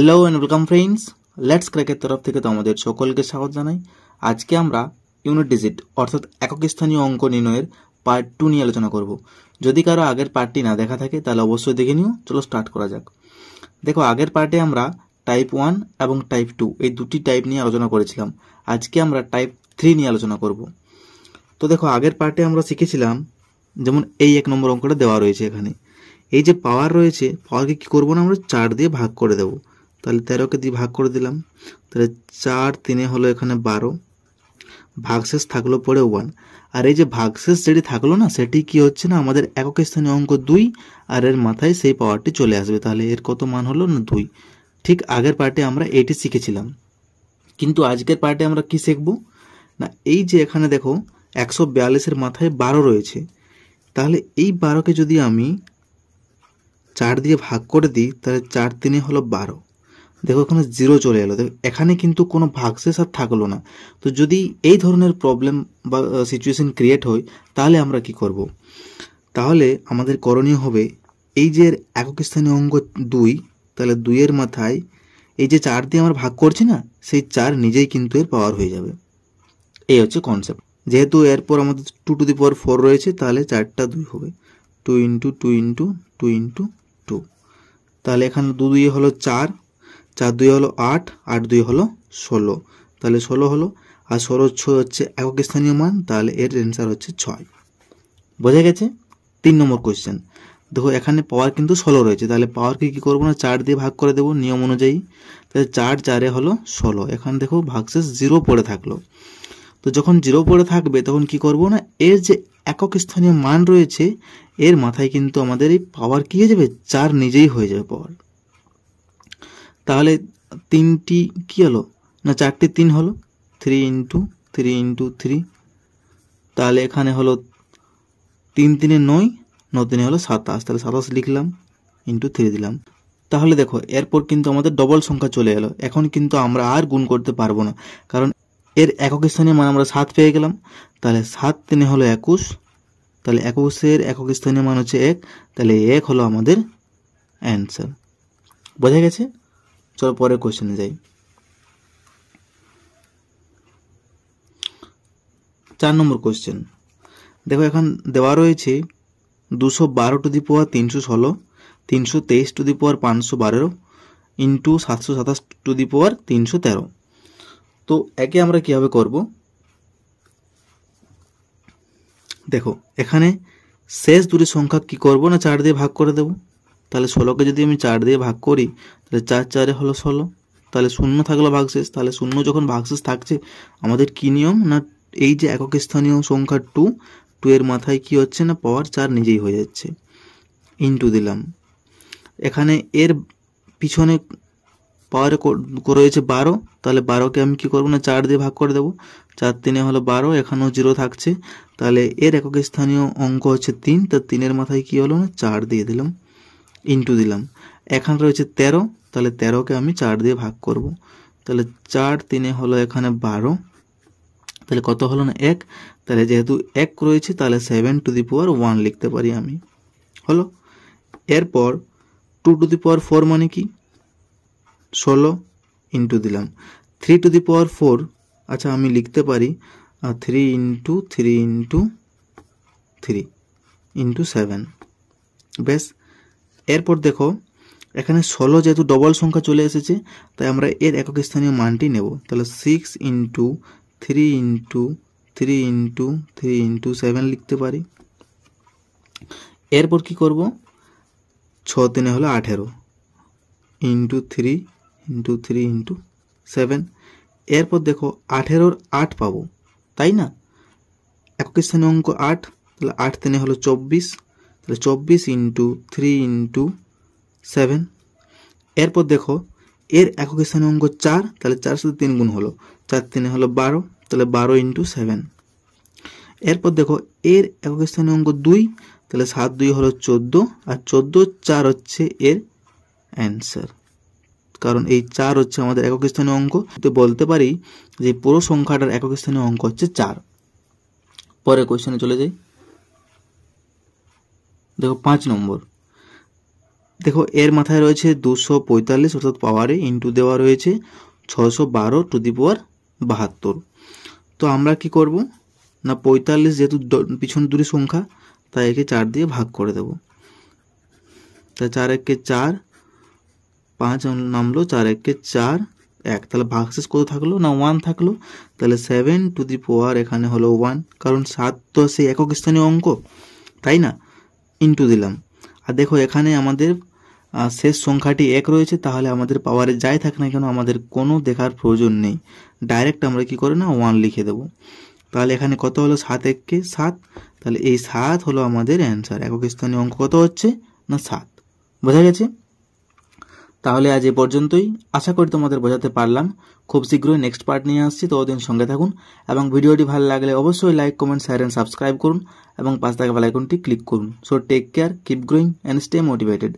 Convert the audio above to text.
Hello and welcome friends, let's ক্র্যাকের তরফ থেকে তোমাদের সকলকে স্বাগত জানাই। আজকে আমরা ইউনিট ডিজিট অর্থাৎ একক স্থানীয় অঙ্ক নির্ণয়ের পার্ট 2 নিয়ে আলোচনা করব। যদি কারো আগের পার্টটি না দেখা থাকে তাহলে অবশ্যই দেখে নিও। চলো স্টার্ট করা যাক। দেখো, আগের পার্টে আমরা টাইপ 1 এবং টাইপ 2 এই দুটি টাইপ নিয়ে আলোচনা করেছিলাম। আজকে আমরা টাইপ 3 নিয়ে আলোচনা করব। তো দেখো, আগের পার্টে আমরা শিখেছিলাম, যেমন এই 1 নম্বর অঙ্কটা দেওয়া রয়েছে এখানে। এই যে পাওয়ার রয়েছে, পাওয়ারকে কি করবো না, আমরা 4 দিয়ে ভাগ করে দেবো। তাহলে 13কে দিয়ে ভাগ করে দিলাম। তাহলে 4 3 হলো এখানে 12, ভাগশেষ থাকলো পড়ে 1। আর এই যে ভাগশেষ যেটি থাকলো না, সেটি কি হচ্ছে না, আমাদের একক স্থানীয় অঙ্ক 2, আর এর মাথায় সেই পাওয়ারটি চলে আসবে। তাহলে এর কত মান হলো না, 2। ঠিক আগের পার্টে আমরা এইটি শিখেছিলাম, কিন্তু আজকের পার্টে আমরা কি শিখবো না, এই যে এখানে দেখো 142-এর মাথায় 12 রয়েছে। তাহলে এই 12কে যদি আমি 4 দিয়ে ভাগ করে দিই, তাহলে 4 3 হলো 12। দেখো এখানে 0 চলে এলো। দেখো এখানে কিন্তু কোনো ভাগশেষ আর থাকলো না। তো যদি এই ধরনের প্রবলেম বা সিচুয়েশন ক্রিয়েট হয়, তাহলে আমরা কি করব? তাহলে আমাদের করণীয় হবে, এই যে একক স্থানীয় অঙ্ক 2, তাহলে 2 এর মাথায় এই যে 4 দিয়ে আমরা ভাগ করছি না, সেই 4 নিজেই কিন্তু এর পাওয়ার হয়ে যাবে। এই হচ্ছে কনসেপ্ট। যেহেতু এরপর আমাদের 2 টু দি পাওয়ার 4 রয়েছে, তাহলে 4টা 2 হবে। 2 ইন্টু 2 ইন্টু 2 ইন্টু 2। তাহলে এখানে 2 2 হলো 4, 4 2 হলো 8, 8 2 হলো 16। তাহলে 16 হলো। আর 16 6 হচ্ছে একক স্থানীয় মান, তাহলে এর অ্যান্সার হচ্ছে 6। বোঝা গেছে? 3 নম্বর কোয়েশ্চেন। দেখো এখানে পাওয়ার কিন্তু 16 রয়েছে, তাহলে পাওয়ারকে কি করবো না, 4 দিয়ে ভাগ করে দেবো নিয়ম অনুযায়ী। তাহলে 4 4 হলো 16। এখানে দেখো ভাগশেষ 0 পড়ে থাকলো। তো যখন 0 পড়ে থাকবে, তখন কি করবো না, এর যে একক স্থানীয় মান রয়েছে, এর মাথায় কিন্তু আমাদের এই পাওয়ার কি হয়ে যাবে, 4 নিজেই হয়ে যাবে পাওয়ার। তাহলে 3টি কি হলো না, 4টি 3 হলো, 3 ইন্টু 3 ইন্টু 3। তাহলে এখানে হলো 3 3 9, 9 3 হলো 27। তাহলে 27 লিখলাম, ইন্টু 3 দিলাম। তাহলে দেখো এরপর কিন্তু আমাদের ডবল সংখ্যা চলে এলো। এখন কিন্তু আমরা আর গুণ করতে পারবো না, কারণ এর একক স্থানীয় মান আমরা 7 পেয়ে গেলাম। তাহলে 7 3 হলো 21। তাহলে 21-এর একক স্থানীয় মান হচ্ছে 1। তাহলে 1 হলো আমাদের অ্যান্সার। বোঝা গেছে? চলো পরের কোশ্চেনে যাই। 4 নম্বর কোশ্চেন। দেখো এখন দেওয়া রয়েছে 212 to the power 316, 323 to the power 512 into 727 to the power 313। তো একে আমরা কিভাবে করব? দেখো এখানে শেষ দুটি সংখ্যা কি করব না, 4 দিয়ে ভাগ করে দেব। তাহলে 16কে যদি আমি 4 দিয়ে ভাগ করি, তাহলে 4 4 হলো 16। তাহলে 0 থাকলো ভাগশেষ। তাহলে 0 যখন ভাগশেষ থাকছে, আমাদের কি নিয়ম না, এই যে একক স্থানীয় সংখ্যা 2 এর মাথায় কি হচ্ছে না, পাওয়ার 4 নিজেই হয়ে যাচ্ছে। ইন্টু দিলাম। এখানে এর পিছনে পাওয়ার রয়েছে 12। তাহলে 12কে আমি কি করবো না, 4 দিয়ে ভাগ করে দেবো। 4 3 হলো 12, এখানেও 0 থাকছে। তাহলে এর একক স্থানীয় অঙ্ক হচ্ছে 3। তো 3-এর মাথায় কি হলো না, 4 দিয়ে দিলাম, ইন্টু দিলাম। এখানে রয়েছে 13। তাহলে 13কে আমি 4 দিয়ে ভাগ করব। তাহলে 4 3 হলো এখানে 12। তাহলে কত হলো না, 1। তাহলে যেহেতু 1 রয়েছে, তাহলে 7 টু দি পাওয়ার 1 লিখতে পারি আমি। হলো। এরপর 2 টু দি পাওয়ার 4 মানে কি, 16 ইন্টু দিলাম। 3 টু দি পাওয়ার 4, আচ্ছা আমি লিখতে পারি 3 ইন্টু 3 ইন্টু 3 ইন্টু 7। বেশ। এরপর দেখো এখানে 16 যেহেতু ডবল সংখ্যা চলে এসেছে, তাই আমরা এর একক স্থানীয় মানটি নেব। তাহলে 6 ইন্টু 3 ইন্টু 3 ইন্টু 3 ইন্টু 7 লিখতে পারি। এরপর কি করব, 6 3 হলো 18 ইন্টু 3 ইন্টু 3 ইন্টু 7। এরপর দেখো 18-র 8 পাবো, তাই না? একক স্থানীয় অঙ্ক 8। তাহলে 8 3 হলো 24। তাহলে 24 ইন্টু 3 ইন্টু 7। এরপর দেখো এর একক স্থানীয় অঙ্ক 4। তাহলে 4 সাথে 3 গুণ হলো, 4 3 হলো 12। তাহলে 12 ইন্টু 7। এরপর দেখো এর একক স্থানীয় অঙ্ক 2। তাহলে 7 2 হলো 14, আর 14 4 হচ্ছে এর অ্যান্সার। কারণ এই 4 হচ্ছে আমাদের একক স্থানীয় অঙ্ক। তো বলতে পারি যে পুরো সংখ্যাটার একক স্থানীয় অঙ্ক হচ্ছে 4। পরের কোশ্চেনে চলে যাই। দেখো 5 নম্বর। দেখো এর মাথায় রয়েছে 245 অর্থাৎ পাওয়ারে ইন্টু দেওয়া রয়েছে 612 টু দি পাওয়ার 72। তো আমরা কি করব না 45 যেহেতু পিছন দুটি সংখ্যা তাই একে 4 দিয়ে ভাগ করে দেব। তাই 4 একে 4, 5 নামলো, 4 একে 4, 1, তাহলে ভাগশেষ কত থাকলো না 1 থাকলো। তাহলে 7 টু দি পাওয়ার এখানে হলো 1, কারণ 7 তো সেই একক স্থানীয় অঙ্ক, তাই না, ইন্টু দিলাম। আর দেখো এখানে আমাদের শেষ সংখ্যাটি 1 রয়েছে, তাহলে আমাদের পাওয়ারে যাই থাক না কেন আমাদের কোনো দেখার প্রয়োজন নেই, ডাইরেক্ট আমরা কি করে না 1 লিখে দেব। তাহলে এখানে কত হলো 7 একে 7, তাহলে এই 7 হলো আমাদের অ্যান্সার। একক স্থানীয় অঙ্ক কত হচ্ছে না 7। বোঝা গেছে? তাহলে আজ এ পর্যন্তই, আশা করি তোমাদের বোঝাতে পারলাম। খুব শীঘ্রই নেক্সট পার্ট নিয়ে আসছি, ততদিন সঙ্গে থাকুন এবং ভিডিওটি ভালো লাগলে অবশ্যই like, comment, share and subscribe করুন এবং পাশে থাকা বেল আইকনটি ক্লিক করুন। So take care, keep growing and stay motivated.